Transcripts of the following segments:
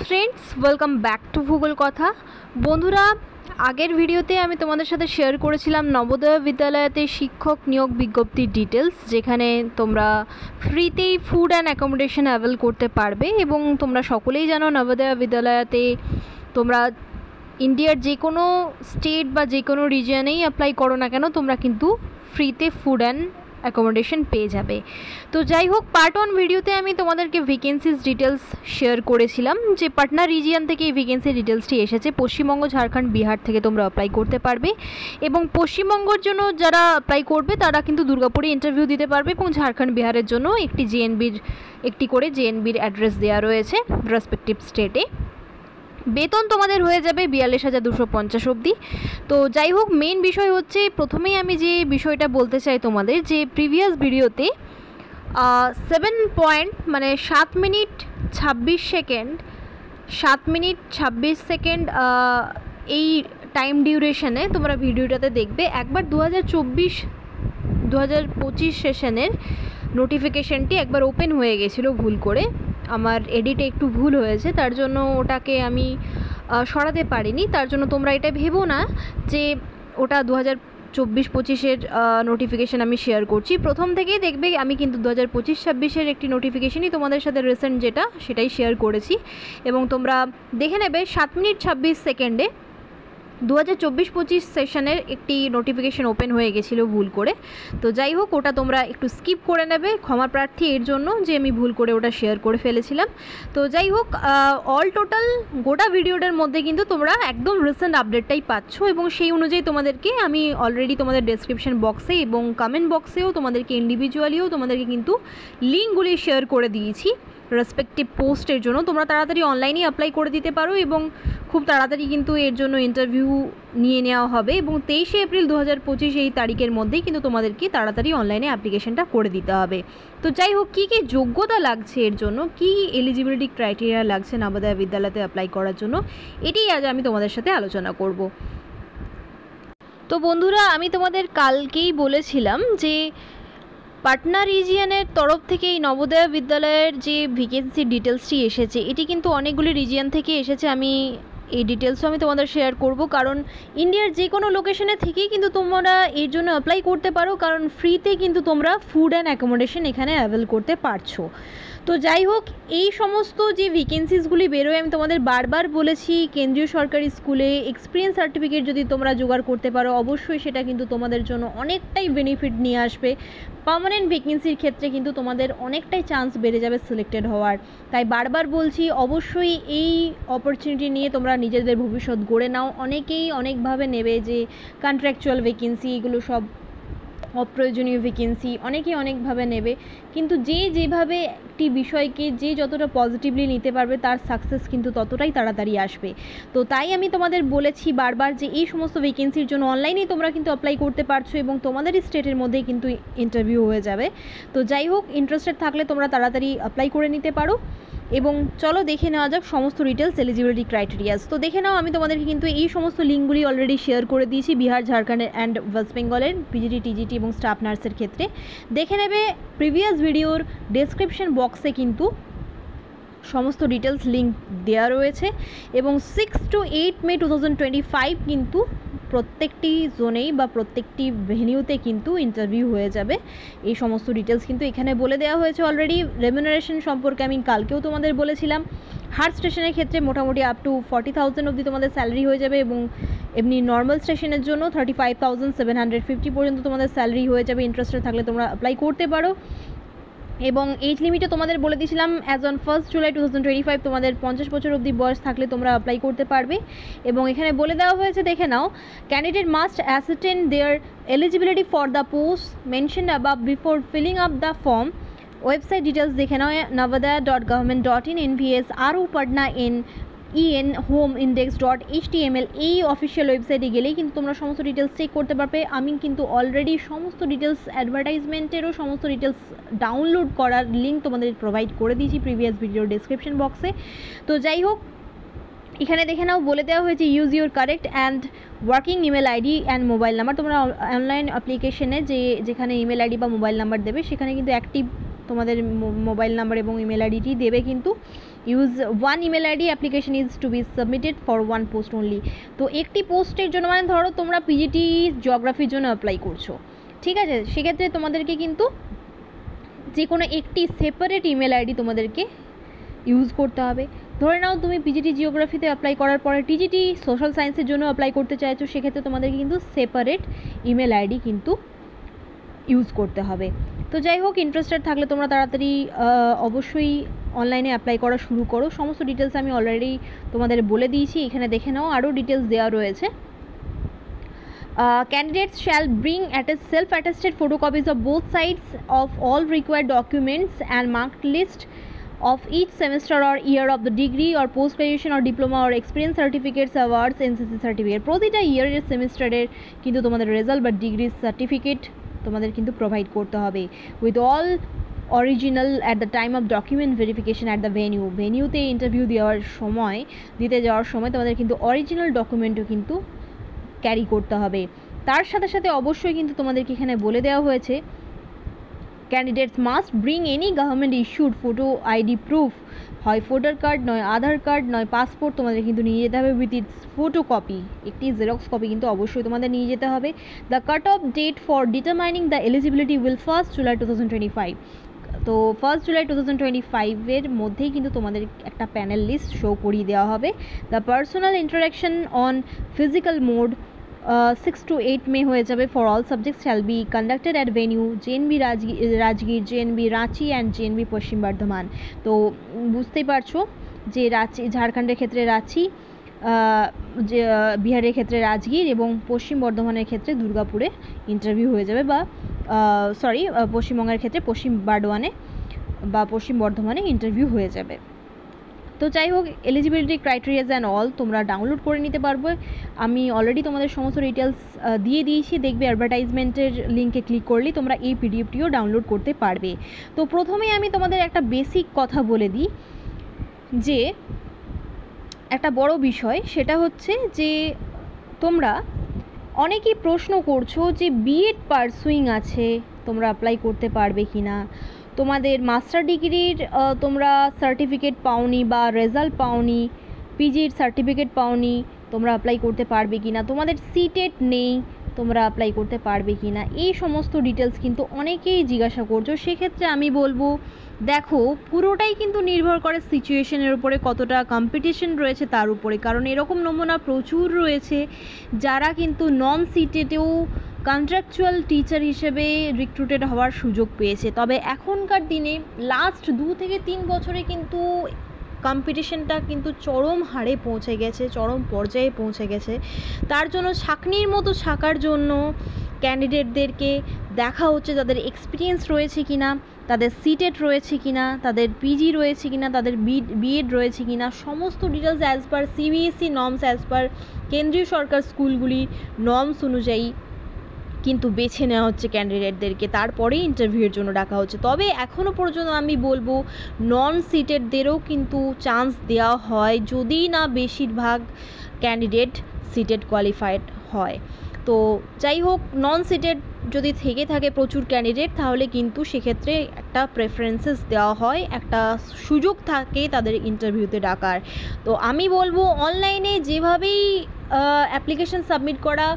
Friends, welcome back to ভূগোল কথা। বন্ধুরা, আগের ভিডিওতে আমি তোমাদের সাথে শেয়ার করেছিলাম নবোদয় বিদ্যালয়তে শিক্ষক নিয়োগ বিজ্ঞপ্তির ডিটেলস, যেখানে তোমরা ফ্রিতেই ফুড অ্যান্ড অ্যাকোমোডেশন অ্যাভেল করতে পারবে। এবং তোমরা সকলেই জানো নবোদয় বিদ্যালয়তে তোমরা ইন্ডিয়ার যে কোনো স্টেট বা যে কোনো রিজিয়নেই অ্যাপ্লাই করো না কেন, তোমরা কিন্তু ফ্রিতে ফুড অ্যান্ড অ্যাকোমোডেশন পেয়ে যাবে। তো যাই হোক, পার্ট 1 ভিডিওতে আমি তোমাদেরকে ভ্যাকেন্সিজ ডিটেলস শেয়ার করেছিলাম যে পাটনা রিজিয়ন থেকে এই ভ্যাকেন্সি ডিটেলসটি এসেছে। পশ্চিমবঙ্গ, ঝাড়খণ্ড, বিহার থেকে তোমরা অ্যাপ্লাই করতে পারবে। এবং পশ্চিমবঙ্গের জন্য যারা অ্যাপ্লাই করবে তারা কিন্তু দুর্গাপুরে ইন্টারভিউ দিতে পারবে, এবং ঝাড়খণ্ড, বিহারের জন্য একটি করে জেএনবির অ্যাড্রেস দেওয়া রয়েছে রেসপেক্টিভ স্টেটে। বেতন তোমাদের হয়ে যাবে 42,250 অবধি। তো যাই হোক, মেন বিষয় হচ্ছে, প্রথমেই আমি যে বিষয়টা বলতে চাই তোমাদের, যে প্রিভিয়াস ভিডিওতে 7 মিনিট 26 সেকেন্ড এই টাইম ডিউরেশনে তোমরা ভিডিওটাতে দেখবে। একবার 2024-2025 সেশনের নোটিফিকেশানটি একবার ওপেন হয়ে গেছিলো ভুল করে, আমার এডিটে একটু ভুল হয়েছে, তার জন্য ওটাকে আমি সরাতে পারিনি। তার জন্য তোমরা এটা ভেবো না যে ওটা 2024-25-এর নোটিফিকেশান আমি শেয়ার করছি। প্রথম থেকেই দেখবে আমি কিন্তু 2025-26-এর একটি নোটিফিকেশানই তোমাদের সাথে রিসেন্ট সেটাই শেয়ার করেছি। এবং তোমরা দেখে নেবে 7 মিনিট 26 সেকেন্ডে 2024-25 সেশনের একটি নোটিফিকেশান ওপেন হয়ে গেছিলো ভুল করে। তো যাই হোক, ওটা তোমরা একটু স্কিপ করে নেবে, ক্ষমা প্রার্থী এর জন্য যে আমি ভুল করে ওটা শেয়ার করে ফেলেছিলাম। তো যাই হোক, অল টোটাল গোটা ভিডিওটার মধ্যে কিন্তু তোমরা একদম রিসেন্ট আপডেটটাই পাচ্ছ, এবং সেই অনুযায়ী তোমাদেরকে আমি অলরেডি তোমাদের ডেসক্রিপশন বক্সে এবং কমেন্ট বক্সেও তোমাদেরকে ইন্ডিভিজুয়ালিও তোমাদেরকে কিন্তু লিঙ্কগুলি শেয়ার করে দিয়েছি রেসপেক্টিভ পোস্টের জন্য। তোমরা তাড়াতাড়ি অনলাইনে অ্যাপ্লাই করে দিতে পারো, এবং খুব তাড়াতাড়ি কিন্তু এর জন্য ইন্টারভিউ নিয়ে নেওয়া হবে। এবং 23 এপ্রিল 2025 এই তারিখের মধ্যেই কিন্তু তোমাদেরকে তাড়াতাড়ি অনলাইনে অ্যাপ্লিকেশনটা করে দিতে হবে। তো যাই হোক, কী কী যোগ্যতা লাগছে এর জন্য, কী এলিজিবিলিটি ক্রাইটেরিয়া লাগছে নবোদয় বিদ্যালয়তে অ্যাপ্লাই করার জন্য, এটাই আজ আমি তোমাদের সাথে আলোচনা করব। তো বন্ধুরা, আমি তোমাদের কালকেই বলেছিলাম যে পাটনা রিজিয়নের তরফ থেকে এই নবোদয় বিদ্যালয়ের যে ভ্যাকেন্সি ডিটেলসটি এসেছে, এটি কিন্তু অনেকগুলি রিজিয়ন থেকে এসেছে। আমি এই ডিটেলসও আমি তোমাদের শেয়ার করব, কারণ ইন্ডিয়ার যে কোনো লোকেশনে থেকেই কিন্তু তোমরা এর জন্য অ্যাপ্লাই করতে পারো, কারণ ফ্রিতে কিন্তু তোমরা ফুড অ্যান্ড অ্যাকোমোডেশন এখানে অ্যাভেল করতে পারছো। তো যাই হোক, এই সমস্ত যে ভ্যাকেন্সিসগুলি বেরোয়, আমি তোমাদের বারবার বলেছি, কেন্দ্রীয় সরকারি স্কুলে এক্সপিরিয়েন্স সার্টিফিকেট যদি তোমরা জোগাড় করতে পারো, অবশ্যই সেটা কিন্তু তোমাদের জন্য অনেকটাই বেনিফিট নিয়ে আসবে। পার্মানেন্ট ভ্যাকেন্সির ক্ষেত্রে কিন্তু তোমাদের অনেকটাই চান্স বেড়ে যাবে সিলেক্টেড হওয়ার। তাই বারবার বলছি, অবশ্যই এই অপরচুনিটি নিয়ে তোমরা নিজেদের ভবিষ্যৎ গড়ে নাও। অনেকেই অনেকভাবে নেবে, যে কন্ট্রাকচুয়াল ভ্যাকেন্সি, এগুলো সব অপ্রয়োজনীয় ভ্যাকেন্সি, অনেকেই অনেকভাবে নেবে, কিন্তু যে যেভাবে একটি বিষয়কে যে যতটা পজিটিভলি নিতে পারবে, তার সাকসেস কিন্তু ততটাই তাড়াতাড়ি আসবে। তো তাই আমি তোমাদের বলেছি বারবার যে এই সমস্ত ভ্যাকেন্সির জন্য অনলাইনেই তোমরা কিন্তু অ্যাপ্লাই করতে পারছো, এবং তোমাদেরই স্টেটের মধ্যেই কিন্তু ইন্টারভিউ হয়ে যাবে। তো যাই হোক, ইন্টারেস্টেড থাকলে তোমরা তাড়াতাড়ি অ্যাপ্লাই করে নিতে পারো। এবং চলো দেখে নেওয়া যাক সমস্ত ডিটেলস, এলিজিবিলিটি ক্রাইটেরিয়াস। তো দেখে নাও, আমি তোমাদেরকে কিন্তু এই সমস্ত লিঙ্কগুলি অলরেডি শেয়ার করে দিয়েছি বিহার, ঝাড়খণ্ড অ্যান্ড ওয়েস্ট বেঙ্গলের পিজিটি, টিজিটি এবং স্টাফ নার্সের ক্ষেত্রে। দেখে নেবে প্রিভিয়াস ভিডিওর ডেসক্রিপশন বক্সে কিন্তু সমস্ত ডিটেলস লিঙ্ক দেওয়া রয়েছে। এবং 6 to 8 মে 2025 কিন্তু প্রত্যেকটি জোনেই বা প্রত্যেকটি ভেনিউতে কিন্তু ইন্টারভিউ হয়ে যাবে। এই সমস্ত ডিটেলস কিন্তু এখানে বলে দেওয়া হয়েছে অলরেডি। রেমিউনারেশন সম্পর্কে আমি কালকেও তোমাদের বলেছিলাম, হার্ড স্টেশনের ক্ষেত্রে মোটামুটি আপ টু 40,000 অবধি তোমাদের স্যালারি হয়ে যাবে, এবং এমনি নর্মাল স্টেশনের জন্য 35,750 পর্যন্ত তোমাদের স্যালারি হয়ে যাবে। ইন্টারেস্টেড থাকলে তোমরা অ্যাপ্লাই করতে পারো। এবং এজ লিমিটে তোমাদের বলে দিয়েছিলাম, অ্যাজ অন 1 জুলাই 2025 তোমাদের 50 বছর অবধি বয়স থাকলে তোমরা অ্যাপ্লাই করতে পারবে। এবং এখানে বলে দেওয়া হয়েছে, দেখে নাও, candidate must ascertain their eligibility for the post mentioned above before filling up the form. Website details দেখে নাও, navodaya.government.in NVS RO Patna en homeindex.html এই অফিসিয়াল ওয়েবসাইটে গেলেই কিন্তু তোমরা সমস্ত ডিটেলস চেক করতে পারবে। আমি কিন্তু অলরেডি সমস্ত ডিটেলস, অ্যাডভার্টাইজমেন্টেরও সমস্ত ডিটেলস ডাউনলোড করার লিঙ্ক তোমাদের প্রোভাইড করে দিয়েছি প্রিভিয়াস ভিডিওর ডেসক্রিপশন বক্সে। তো যাই হোক, এখানে দেখে নাও, বলে দেওয়া হয়েছে use your correct and working email ID and mobile number. তোমরা অনলাইন অ্যাপ্লিকেশনে যেখানে ইমেল আইডি বা মোবাইল নাম্বার দেবে, সেখানে কিন্তু অ্যাক্টিভ তোমাদের মোবাইল নাম্বার এবং ইমেল আইডিটি দেবে কিন্তু। Use one email ID application is to be submitted for one post only. তো একটি পোস্টের জন্য, মানে ধরো তোমরা পিজিটি জিওগ্রাফির জন্য অ্যাপ্লাই করছো, ঠিক আছে, সেক্ষেত্রে তোমাদেরকে কিন্তু যে কোনো একটি সেপারেট ইমেল আইডি তোমাদেরকে ইউজ করতে হবে। ধরে নাও তুমি পিজিটি জিওগ্রাফিতে অ্যাপ্লাই করার পরে টিজিটি সোশ্যাল সায়েন্সের জন্য অ্যাপ্লাই করতে চাইছো, সেক্ষেত্রে তোমাদেরকে কিন্তু সেপারেট ইমেল আইডি কিন্তু ইউজ করতে হবে। তো যাই হোক, ইন্টারেস্টেড থাকলে তোমরা তাড়াতাড়ি অবশ্যই অনলাইনে অ্যাপ্লাই করা শুরু করো। সমস্ত ডিটেলস আমি অলরেডি তোমাদের বলে দিয়েছি, এখানে দেখে নাও, আরও ডিটেলস দেওয়া রয়েছে। Candidates shall bring self-attested photocopies of both sides of all required documents and marked list of each semester or year of the degree or post-graduation or diploma or experience certificates, awards, NCC certificate। প্রতিটা ইয়ারের সেমিস্টারের কিন্তু তোমাদের result বা degree certificate তোমাদের কিন্তু provide করতে হবে, with all original at the time of document verification at the ভেনিউতে ইন্টারভিউ দিতে যাওয়ার সময় তোমাদের কিন্তু অরিজিনাল ডকুমেন্টও কিন্তু ক্যারি করতে হবে। তার সাথে সাথে অবশ্যই কিন্তু তোমাদেরকে এখানে বলে দেওয়া হয়েছে, candidates must bring any government issued photo ID proof, হয় ভোটার কার্ড, নয় আধার কার্ড, নয় পাসপোর্ট তোমাদের কিন্তু নিয়ে যেতে হবে, উইথ ইটস ফটো কপি, একটি জেরক্স কপি কিন্তু অবশ্যই তোমাদের নিয়ে যেতে হবে। The cut off date for determining the eligibility will 1 July 2025। তো 1 জুলাই 2025 মধ্যেই কিন্তু তোমাদের একটা প্যানেল লিস্ট শো করিয়ে দেওয়া হবে। The personal interaction on physical mode 6 to 8 মে হয়ে যাবে। For all subjects shall be conducted at venue JNB Rajgir, JNB Ranchi and JNB পশ্চিম বর্ধমান। তো বুঝতেই পারছো যে রাঁচি, ঝাড়খণ্ডের ক্ষেত্রে রাঁচি, যে বিহারের ক্ষেত্রে রাজগীর এবং পশ্চিম বর্ধমানের ক্ষেত্রে দুর্গাপুরে ইন্টারভিউ হয়ে যাবে, বা পশ্চিমবঙ্গের ক্ষেত্রে পশ্চিম বারডোয়ানে বা পশ্চিম বর্ধমানে ইন্টারভিউ হয়ে যাবে। তো যাই হোক, এলিজিবিলিটি ক্রাইটেরিয়াস অ্যান্ড অল তোমরা ডাউনলোড করে নিতে পারবে। আমি অলরেডি তোমাদের সমস্ত ডিটেলস দিয়ে দিয়েছি, দেখবে অ্যাডভার্টাইজমেন্টের লিঙ্কে ক্লিক করলেই তোমরা এই পিডিএফটিও ডাউনলোড করতে পারবে। তো প্রথমেই আমি তোমাদের একটা বেসিক কথা বলে দিই, যে একটা বড় বিষয়, সেটা হচ্ছে যে তোমরা অনেকেই প্রশ্ন করছো যে বিএড পারসুইং আছে, তোমরা অ্যাপ্লাই করতে পারবে কি না, তোমাদের মাস্টার ডিগ্রির তোমরা সার্টিফিকেট পাওনি বা রেজাল্ট পাওনি, পিজির সার্টিফিকেট পাওনি, তোমরা অ্যাপ্লাই করতে পারবে কি না, তোমাদের সিটেট নেই, তোমরা অ্যাপ্লাই করতে পারবে কি না, এই সমস্ত ডিটেলস কিন্তু অনেকেই জিজ্ঞাসা করছো। সেক্ষেত্রে আমি বলবো, দেখো, পুরোটাই কিন্তু নির্ভর করে সিচুয়েশনের উপরে, কতটা কম্পিটিশন রয়েছে তার উপরে। কারণ এরকম নমুনা প্রচুর রয়েছে যারা কিন্তু নন সিটেটেও কন্ট্রাকচুয়াল টিচার হিসেবে রিক্রুটেড হওয়ার সুযোগ পেয়েছে। তবে এখনকার দিনে লাস্ট 2 থেকে 3 বছরে কিন্তু কম্পিটিশনটা কিন্তু চরম হারে পৌঁছে গেছে, চরম পর্যায়ে পৌঁছে গেছে। তার জন্য ছাঁকনির মতো ছাকার জন্য ক্যান্ডিডেটদেরকে দেখা হচ্ছে তাদের এক্সপিরিয়েন্স রয়েছে কিনা, তাদের সিটেট রয়েছে কিনা, তাদের পিজি রয়েছে কিনা, তাদের বিএড রয়েছে কিনা, সমস্ত details as per CBSE norms, as per কেন্দ্রীয় সরকার স্কুলগুলি নর্মস অনুযায়ী কিন্তু বেছে নেওয়া হচ্ছে ক্যান্ডিডেটদেরকে, তারপরেই ইন্টারভিউয়ের জন্য ডাকা হচ্ছে। তবে এখনও পর্যন্ত আমি বলবো নন সিটেডদেরও কিন্তু চান্স দেওয়া হয়, যদি না বেশিরভাগ ক্যান্ডিডেট সিটেড কোয়ালিফাইড হয়। তো যাই হোক, নন সিটেড যদি থেকে থাকে প্রচুর ক্যান্ডিডেট, তাহলে কিন্তু সেক্ষেত্রে একটা প্রেফারেন্সেস দেওয়া হয়, একটা সুযোগ থাকে তাদের ইন্টারভিউতে ডাকার। তো আমি বলবো অনলাইনে যেভাবেই অ্যাপ্লিকেশন সাবমিট করা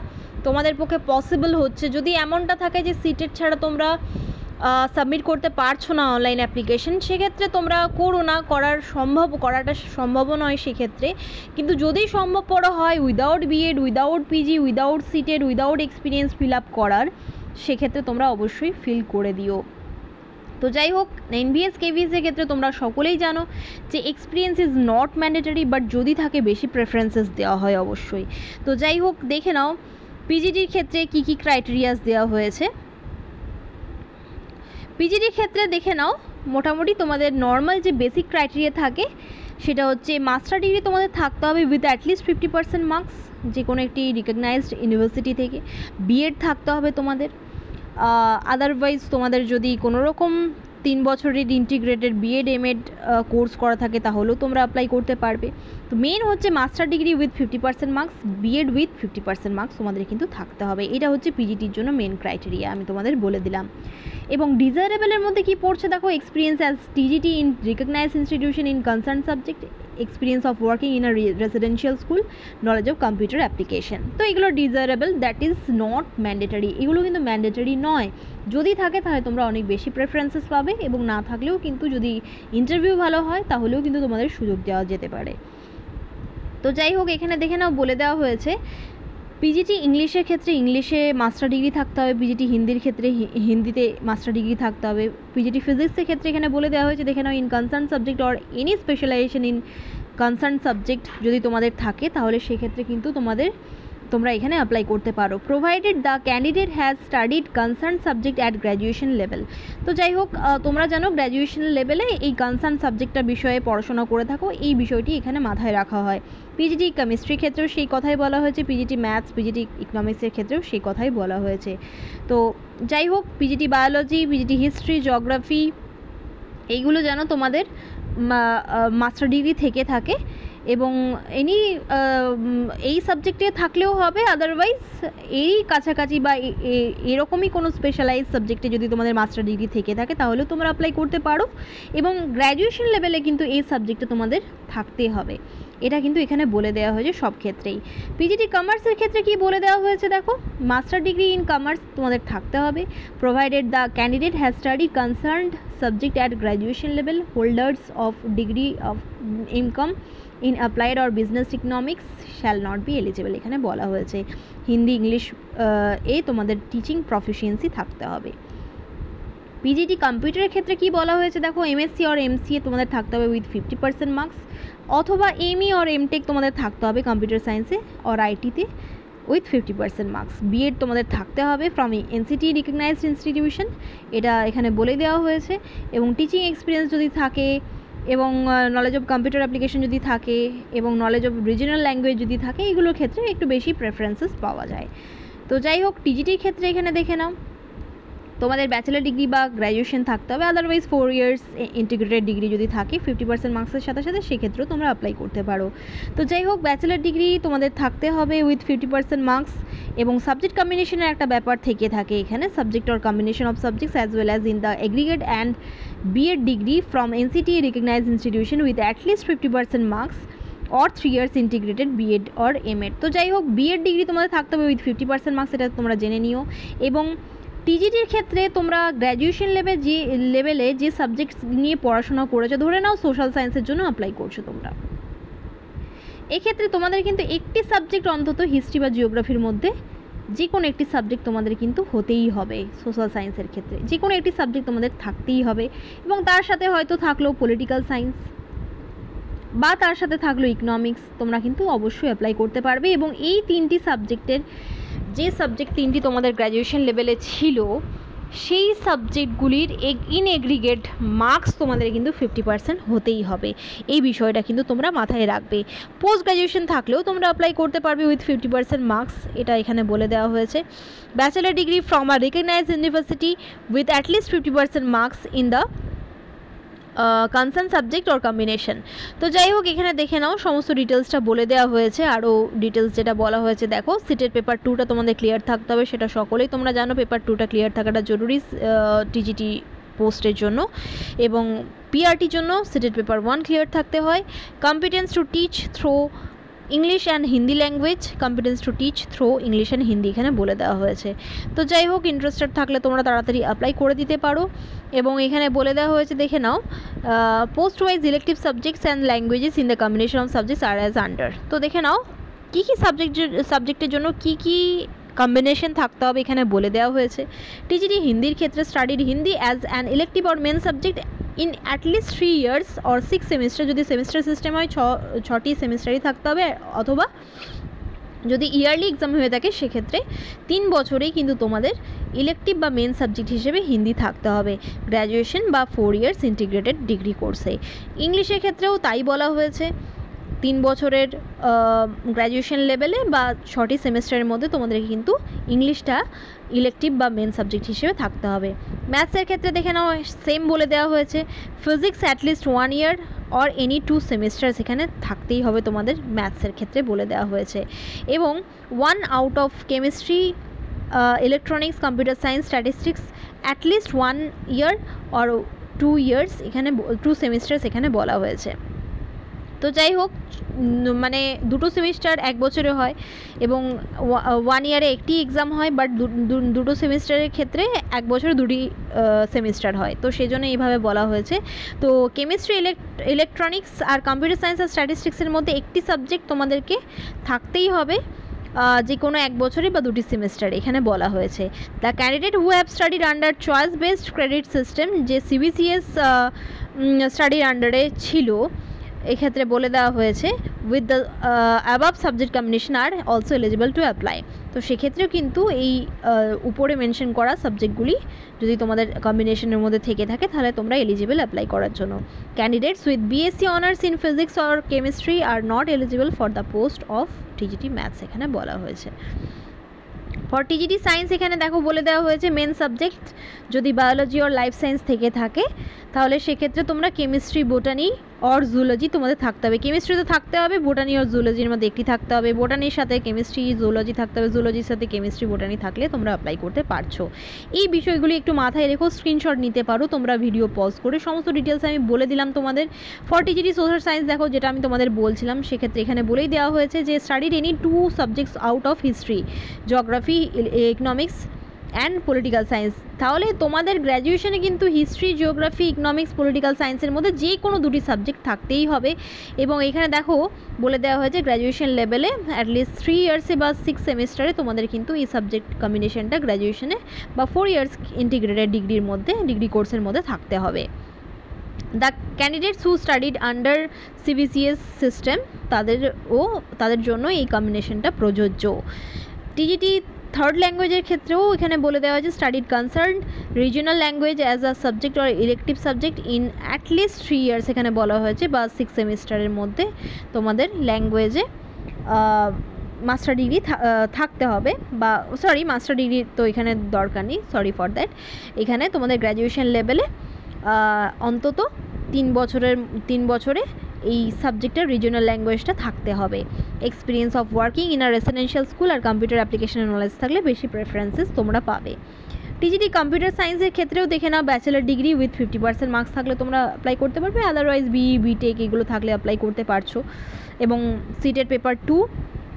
তোমাদের পক্ষে পসিবল হচ্ছে, যদি এমনটা থাকে যে সিটেট ছাড়া তোমরা সাবমিট করতে পারছো না অনলাইন অ্যাপ্লিকেশন, সেক্ষেত্রে তোমরা করো না, করাটা সম্ভব নয় সেক্ষেত্রে। কিন্তু যদি সম্ভবপর হয় without BEd, without PG, without CTET, without experience fill up করার, সেক্ষেত্রে তোমরা অবশ্যই ফিল করে দিও। তো যাই হোক, এনভিএস কেভিএসের ক্ষেত্রে তোমরা সকলেই জানো যে experience is not mandatory, but যদি থাকে বেশি প্রেফারেন্সেস দেওয়া হয় অবশ্যই। তো যাই হোক, দেখে নাও পিজিডির ক্ষেত্রে কী কী ক্রাইটেরিয়াস দেওয়া হয়েছে। পিজিডির ক্ষেত্রে দেখে নাও, মোটামুটি তোমাদের নর্মাল যে বেসিক ক্রাইটেরিয়া থাকে সেটা হচ্ছে মাস্টার ডিগ্রি তোমাদের থাকতে হবে উইথ অ্যাটলিস্ট 50% মার্কস যে কোনো একটি রিকগনাইজড ইউনিভার্সিটি থেকে। বিএড থাকতে হবে তোমাদের। আদারওয়াইজ তোমাদের যদি কোনো রকম 3 বছরের ইন্টিগ্রেটেড বিএড এমএড কোর্স করা থাকে তাহলেও তোমরা অ্যাপ্লাই করতে পারবে। তো মেন হচ্ছে master degree with 50% marks, BEd with 50% marks তোমাদের কিন্তু থাকতে হবে। এটা হচ্ছে পিজিটির জন্য মেন ক্রাইটেরিয়া, আমি তোমাদের বলে দিলাম। এবং ডিজায়ারেবলের মধ্যে কি পড়ছে দেখো, experience as TGT in recognised institution in concern subject, experience of working in a residential school, knowledge of computer application. তো এগুলো desirable, that is not mandatory, এগুলো কিন্তু ম্যান্ডেটারি নয়। যদি থাকে তাহলে তোমরা অনেক বেশি প্রেফারেন্সেস পাবে, এবং না থাকলেও কিন্তু যদি ইন্টারভিউ ভালো হয় তাহলেও কিন্তু তোমাদের সুযোগ দেওয়া যেতে পারে। তো যাই হোক, এখানে দেখে নাও বলে দেওয়া হয়েছে পিজিটি ইংলিশের ক্ষেত্রে ইংলিশে মাস্টার ডিগ্রি থাকতে হবে, পিজিটি হিন্দির ক্ষেত্রে হিন্দিতে মাস্টার ডিগ্রি থাকতে হবে, পিজিটি ফিজিক্সের ক্ষেত্রে এখানে বলে দেওয়া হয়েছে দেখে নাও in concern subject or any specialisation in concern subject যদি তোমাদের থাকে তাহলে সেক্ষেত্রে কিন্তু তোমরা এখানে অ্যাপ্লাই করতে পারো, provided the candidate has studied concern subject at graduation level. তো যাই হোক, তোমরা জানো গ্র্যাজুয়েশন লেভেলে এই কনসার্ন সাবজেক্টটা বিষয়ে পড়াশোনা করে থাকো, এই বিষয়টি এখানে মাথায় রাখা হয়। পিজিটি কেমিস্ট্রির ক্ষেত্রেও সেই কথাই বলা হয়েছে, পিজিটি ম্যাথস, পিজিটি ইকোনমিক্সের ক্ষেত্রেও সেই কথাই বলা হয়েছে। তো যাই হোক, PGT biology, PGT history, geography, এইগুলো যেন তোমাদের মাস্টার ডিগ্রি থেকে থাকে, এবং এই সাবজেক্টে থাকলেও হবে, আদারওয়াইজ এই কাছাকাছি বা এরকমই কোনো স্পেশালাইজ সাবজেক্টে যদি তোমাদের মাস্টার ডিগ্রি থেকে থাকে তাহলেও তোমরা অ্যাপ্লাই করতে পারো, এবং গ্র্যাজুয়েশন লেভেলে কিন্তু এই সাবজেক্টে তোমাদের থাকতে হবে, এটা কিন্তু এখানে বলে দেওয়া হয়েছে সব ক্ষেত্রেই। পিজিটি কমার্সের ক্ষেত্রে কি বলে দেওয়া হয়েছে দেখো, মাস্টার ডিগ্রি ইন কমার্স তোমাদের থাকতে হবে, provided the candidate has study concerned subject at graduation level, holders of degree of income in applied or business economics shall not be eligible. এখানে বলা হয়েছে হিন্দি ইংলিশ তোমাদের টিচিং প্রফিসিয়েন্সি থাকতে হবে। PGT কম্পিউটারের ক্ষেত্রে কি বলা হয়েছে দেখো, এমএসসি অর এমসিএ তোমাদের থাকতে হবে উইথ 50% মার্কস, অথবা এমই অর এমটেক তোমাদের থাকতে হবে কম্পিউটার সায়েন্সে অর আইটিতে উইথ 50% মার্কস। বিএড তোমাদের থাকতে হবে ফ্রম এনসিটি রিকগনাইজড ইনস্টিটিউশন, এটা এখানে বলে দেওয়া হয়েছে, এবং টিচিং এক্সপিরিয়েন্স যদি থাকে, এবং নলেজ অফ কম্পিউটার অ্যাপ্লিকেশন যদি থাকে, এবং নলেজ অফ রিজনাল ল্যাঙ্গুয়েজ যদি থাকে, এইগুলোর ক্ষেত্রে একটু বেশি প্রেফারেন্সেস পাওয়া যায়। তো যাই হোক, টিজিটির ক্ষেত্রে এখানে দেখে নাও তোমাদের ব্যাচেলার ডিগ্রি বা গ্র্যাজুয়েশন থাকতে হবে, আদারওয়াইজ 4 ইয়ার্স ইন্টিগ্রেটেড ডিগ্রি যদি থাকে 50% মার্কসের সাথে সাথে সেক্ষেত্রেও তোমরা অ্যাপ্লাই করতে পারো। তো যাই হোক, ব্যাচেলার ডিগ্রি তোমাদের থাকতে হবে উইথ 50% মার্কস, এবং সাবজেক্ট কম্বিনেশনের একটা ব্যাপার থেকে থাকে এখানে, subject or combination of subjects as well as in the aggregate and BEd degree from NCT recognised institution with at least 50% marks or 3 years integrated BEd or MEd. তো যাই হোক, বিএড ডিগ্রি তোমাদের থাকতে হবে উইথ 50% মার্কস, এটা তোমরা জেনে নিও। এবং টিজিটির ক্ষেত্রে তোমরা গ্র্যাজুয়েশন লেভেলে যে সাবজেক্ট নিয়ে পড়াশোনা করেছো, ধরে নাও সোশ্যাল সায়েন্সের জন্য অ্যাপ্লাই করছো তোমরা, এক্ষেত্রে তোমাদের কিন্তু একটি সাবজেক্ট অন্তত হিস্ট্রি বা জিওগ্রাফির মধ্যে যে কোনো একটি সাবজেক্ট তোমাদের কিন্তু হতেই হবে। সোশ্যাল সায়েন্সের ক্ষেত্রে যে কোনো একটি সাবজেক্ট তোমাদের থাকতেই হবে, এবং তার সাথে হয়তো থাকলো পলিটিক্যাল সায়েন্স বা তার সাথে থাকলো ইকোনমিক্স, তোমরা কিন্তু অবশ্যই অ্যাপ্লাই করতে পারবে। এবং এই তিনটি সাবজেক্টের যে সাবজেক্ট তিনটি তোমাদের গ্র্যাজুয়েশন লেভেলে ছিল, সেই সাবজেক্টগুলির ইন এগ্রিগেট মার্কস তোমাদের কিন্তু 50% হতেই হবে, এই বিষয়টা কিন্তু তোমরা মাথায় রাখবে। পোস্ট গ্র্যাজুয়েশন থাকলেও তোমরা অ্যাপ্লাই করতে পারবে উইথ 50% মার্কস, এটা এখানে বলে দেওয়া হয়েছে। Bachelor degree from a recognised university with at least 50% marks in the concern subject or combination. তো যাই হোক, এখানে দেখে নাও সমস্ত ডিটেলসটা বলে দেওয়া হয়েছে। আরও ডিটেলস যেটা বলা হয়েছে দেখো, সিটের পেপার 2টা তোমাদের ক্লিয়ার থাকতে হবে, সেটা সকলেই তোমরা জানো, পেপার 2টা ক্লিয়ার থাকাটা জরুরি টিজিটি পোস্টের জন্য, এবং পিআরটির জন্য সিটের পেপার 1 ক্লিয়ার থাকতে হয়। Competence to teach through English and Hindi language, competence to teach through English and Hindi এখানে বলে দেওয়া হয়েছে। তো যাই হোক, ইন্টারেস্টেড থাকলে তোমরা তাড়াতাড়ি অ্যাপ্লাই করে দিতে পারো। এবং এখানে বলে দেওয়া হয়েছে দেখে নাও, post wise elective subjects and languages in the combination of subjects are as under. তো দেখে নাও কী কী সাবজেক্টের জন্য কী কী কম্বিনেশন থাকতে হবে এখানে বলে দেওয়া হয়েছে। টিজিটি হিন্দির ক্ষেত্রে studied Hindi as an elective or main subject in at least 3 years or 6 semester, যদি সেমিস্টার সিস্টেম হয় 6টি সেমিস্টারই থাকতে হবে, অথবা যদি ইয়ারলি এক্সাম হয়ে থাকে সেক্ষেত্রে 3 বছরেই কিন্তু তোমাদের ইলেকটিভ বা মেন সাবজেক্ট হিসেবে হিন্দি থাকতে হবে গ্র্যাজুয়েশন বা 4 ইয়ার্স ইন্টিগ্রেটেড ডিগ্রি কোর্সে। ইংলিশের ক্ষেত্রেও তাই বলা হয়েছে, 3 বছরের গ্র্যাজুয়েশন লেভেলে বা 6টি সেমিস্টারের মধ্যে তোমাদেরকে কিন্তু ইংলিশটা ইলেকটিভ বা মেন সাবজেক্ট হিসেবে থাকতে হবে। ম্যাথসের ক্ষেত্রে দেখে নাও সেম বলে দেওয়া হয়েছে, physics at least 1 year or any 2 semester এখানে থাকতেই হবে তোমাদের, ম্যাথসের ক্ষেত্রে বলে দেওয়া হয়েছে। এবং 1 out of chemistry, electronics, computer science, statistics at least 1 year or 2 years এখানে 2 সেমিস্টার্স এখানে বলা হয়েছে। তো যাই হোক, মানে 2টো সেমিস্টার 1 বছরে হয় এবং 1 ইয়ারে একটি এক্সাম হয়, বাট 2টো সেমিস্টারের ক্ষেত্রে 1 বছরে 2টি সেমিস্টার হয়, তো সেই জন্য এইভাবে বলা হয়েছে। তো কেমিস্ট্রি, ইলেকট্রনিক্স আর কম্পিউটার সায়েন্স আর স্ট্যাটিস্টিক্সের মধ্যে একটি সাবজেক্ট তোমাদেরকে থাকতেই হবে, যে কোনো 1 বছরে বা 2টি সেমিস্টার এখানে বলা হয়েছে। The candidate who have studied under choice based credit system, যে সিবিসিএস স্টাডির আন্ডারে ছিল, এক্ষেত্রে বলে দেওয়া হয়েছে with the above subject combination are also eligible to apply. তো সেক্ষেত্রেও কিন্তু এই উপরে মেনশন করা সাবজেক্টগুলি যদি তোমাদের কম্বিনেশনের মধ্যে থেকে থাকে তাহলে তোমরা এলিজিবল অ্যাপ্লাই করার জন্য। Candidates with BSc honours in physics or chemistry are not eligible for the post of TGT maths এখানে বলা হয়েছে। ফর টিজিটি সায়েন্স এখানে দেখো বলে দেওয়া হয়েছে মেন সাবজেক্ট যদি বায়োলজি অর লাইফ সায়েন্স থেকে থাকে তাহলে সেক্ষেত্রে তোমরা কেমিস্ট্রি, বোটানি অর জুলজি তোমাদের থাকতে হবে। কেমিস্ট্রি তো থাকতে হবে, বোটানি অর জুলজির মধ্যে একটি থাকতে হবে। বোটানির সাথে কেমিস্ট্রি, জুলজি থাকতে হবে, জুলজির সাথে কেমিস্ট্রি, বোটানি থাকলে তোমরা অ্যাপ্লাই করতে পারছো। এই বিষয়গুলি একটু মাথায় রেখো, স্ক্রিনশট নিতে পারো তোমরা ভিডিও পজ করে, সমস্ত ডিটেলস আমি বলে দিলাম তোমাদের। ফর টিজিটি সোশ্যাল সায়েন্স দেখো যেটা আমি তোমাদের বলছিলাম, সেক্ষেত্রে এখানে বলেই দেওয়া হয়েছে যে studied any 2 subjects out of history, geography, economics and political science. তাহলে তোমাদের গ্র্যাজুয়েশনে কিন্তু হিস্ট্রি, জিওগ্রাফি, ইকোনমিক্স, পলিটিক্যাল সায়েন্সের মধ্যে যে কোনো 2টি সাবজেক্ট থাকতেই হবে। এবং এখানে দেখো বলে দেওয়া হয়েছে গ্র্যাজুয়েশন লেভেলে অ্যাটলিস্ট 3 ইয়ার্সে বা 6 সেমিস্টারে তোমাদের কিন্তু এই সাবজেক্ট কম্বিনেশনটা গ্র্যাজুয়েশনে বা 4 ইয়ার্স ইন্টিগ্রেটেড ডিগ্রির মধ্যে, ডিগ্রি কোর্সের মধ্যে থাকতে হবে। The candidates who studied under CBCS system তাদের জন্য এই কম্বিনেশনটা প্রযোজ্য। টিজিটি থার্ড ল্যাঙ্গুয়েজের ক্ষেত্রেও এখানে বলে দেওয়া হয়েছে studied concern regional language as a subject or elective subject in at least 3 years এখানে বলা হয়েছে বা 6 সেমিস্টারের মধ্যে তোমাদের ল্যাঙ্গুয়েজে মাস্টার ডিগ্রি থাকতে হবে, বা সরি মাস্টার ডিগ্রি তো এখানে দরকার নেই, সরি ফর দ্যাট। এখানে তোমাদের গ্র্যাজুয়েশন লেভেলে অন্তত 3 বছরে এই সাবজেক্টের রিজিওনাল ল্যাঙ্গুয়েজটা থাকতে হবে। Experience of working in a residential school আর কম্পিউটার অ্যাপ্লিকেশনের নলেজ থাকলে বেশি প্রেফারেন্সেস তোমরা পাবে। টিজিটি কম্পিউটার সায়েন্সের ক্ষেত্রেও দেখে নাও ব্যাচেলার ডিগ্রি উইথ 50% মার্কস থাকলে তোমরা অ্যাপ্লাই করতে পারবে, আদারওয়াইজ বিই, বিটেক এগুলো থাকলে অ্যাপ্লাই করতে পারছো। এবং সিটেড পেপার 2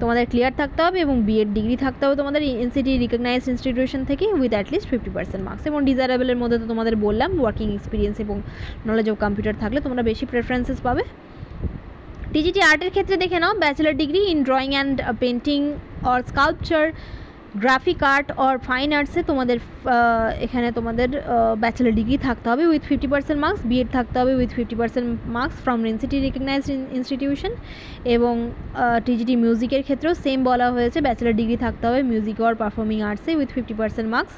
তোমাদের ক্লিয়ার থাকতে হবে এবং বিএড ডিগ্রি থাকতে হবে তোমাদের এনসিটি রিকগনাইজড ইনস্টিটিউশন থেকে উইথ অ্যাটলিস্ট 50% মার্কস। এবং ডিজায়ারেবলের মধ্যে তো তোমাদের বললাম ওয়ার্কিং এক্সপিরিয়েন্স এবং নলেজ অফ কম্পিউটার থাকলে তোমরা বেশি প্রেফারেন্সেস পাবে। টিজিটি আর্টের ক্ষেত্রে দেখে নাও bachelor degree in drawing and painting or sculpture, graphic art or fine আর্টসে তোমাদের এখানে তোমাদের ব্যাচেলার ডিগ্রি থাকতে হবে উইথ 50% মার্কস, বিএড থাকতে হবে with 50% marks from NCT recognised institution. এবং টিজিটি মিউজিকের ক্ষেত্রেও সেম বলা হয়েছে ব্যাচেলার ডিগ্রি থাকতে হবে মিউজিক অর পারফর্মিং আর্টসে উইথ 50% মার্কস।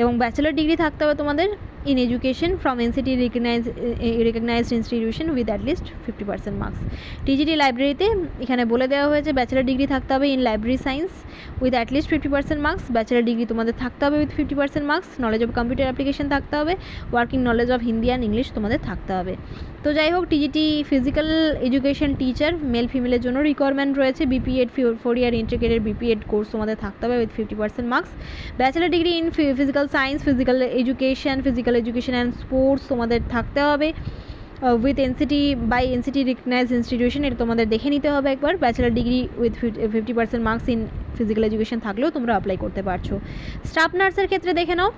এবং ব্যাচেলার ডিগ্রি থাকতে হবে তোমাদের in education from NCT recognised institution with at least 50% marks. TGT লাইব্রেরিতে এখানে বলে দেওয়া হয়েছে ব্যাচেলার ডিগ্রি থাকতে হবে in library science with at least 50% marks, bachelor degree তোমাদের থাকতে হবে with 50% marks, knowledge of computer application থাকতে হবে, working knowledge of Hindi and English তোমাদের থাকতে হবে। তো যাই হোক, TGT physical education teacher male ফিমেলের জন্য রিকোয়ারমেন্ট রয়েছে, BPEd 4 year integrated BPEd course তোমাদের থাকতে হবে with 50% marks. Bachelor degree in physical science, physical education and sports তোমাদের থাকতে হবে with NCT by NCT recognised institution, এটা তোমাদের দেখে নিতে হবে একবার। Bachelor degree with 50% marks in physical education থাকলেও তোমরা অ্যাপ্লাই করতে পারছো। স্টাফ নার্সের ক্ষেত্রে দেখে নাও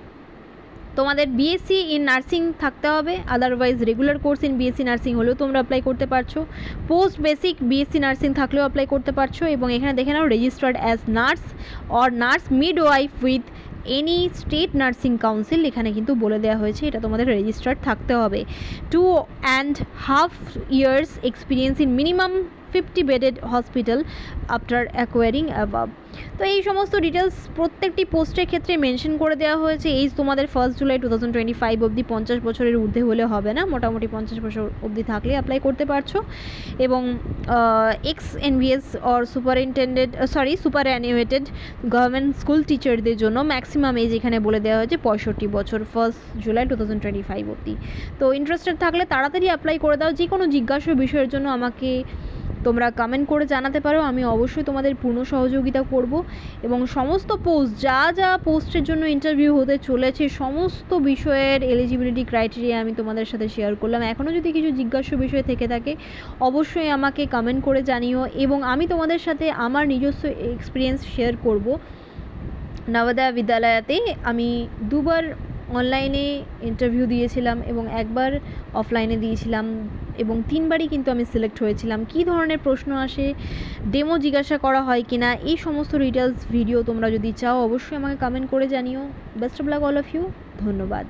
তোমাদের বিএসসি ইন নার্সিং থাকতে হবে, otherwise regular course in BSc nursing হলেও তোমরা অ্যাপ্লাই করতে পারছো, পোস্ট বেসিক বিএসসি নার্সিং থাকলেও অ্যাপ্লাই করতে পারছো। এবং এখানে দেখে নাও registered as nurse or nurse midwife with any state nursing council, এখানে কিন্তু বলে দেওয়া হয়েছে এটা তোমাদের রেজিস্টার্ড থাকতে হবে। 2.5 years experience in minimum 50 bedded hospital after acquiring above. তো এই সমস্ত ডিটেলস প্রত্যেকটি পোস্টের ক্ষেত্রে মেনশন করে দেওয়া হয়েছে। এইজ তোমাদের 1 জুলাই 2025 অবধি 50 বছরের ঊর্ধ্বে হলে হবে না, মোটামুটি 50 বছর অবধি থাকলে অ্যাপ্লাই করতে পারছো। এবং ex NVS or superannuated government school টিচারদের জন্য ম্যাক্সিমাম এজ এখানে বলে দেওয়া হয়েছে 65 বছর 1 জুলাই 2025 অবধি। তো ইন্টারেস্টেড থাকলে তাড়াতাড়ি অ্যাপ্লাই করে দাও। যে কোনো জিজ্ঞাসা বিষয়ের জন্য আমাকে তোমরা কমেন্ট করে জানাতে পারো, আমি অবশ্যই তোমাদের পূর্ণ সহযোগিতা করব। এবং সমস্ত পোস্ট, যা যা পোস্টের জন্য ইন্টারভিউ হতে চলেছে, সমস্ত বিষয়ের এলিজিবিলিটি ক্রাইটেরিয়া আমি তোমাদের সাথে শেয়ার করলাম। এখনও যদি কিছু জিজ্ঞাসা বিষয় থেকে থাকে অবশ্যই আমাকে কমেন্ট করে জানিও, এবং আমি তোমাদের সাথে আমার নিজস্ব এক্সপিরিয়েন্স শেয়ার করব। নবোদয় বিদ্যালয়তে আমি 2বার অনলাইনে ইন্টারভিউ দিয়েছিলাম এবং 1বার অফলাইনে দিয়েছিলাম, এবং 3বারই কিন্তু আমি সিলেক্ট হয়েছিলাম। কী ধরনের প্রশ্ন আসে, ডেমো জিজ্ঞাসা করা হয় কিনা, এই সমস্ত ডিটেলস ভিডিও তোমরা যদি চাও অবশ্যই আমাকে কমেন্ট করে জানিও। Best of luck all of you. ধন্যবাদ।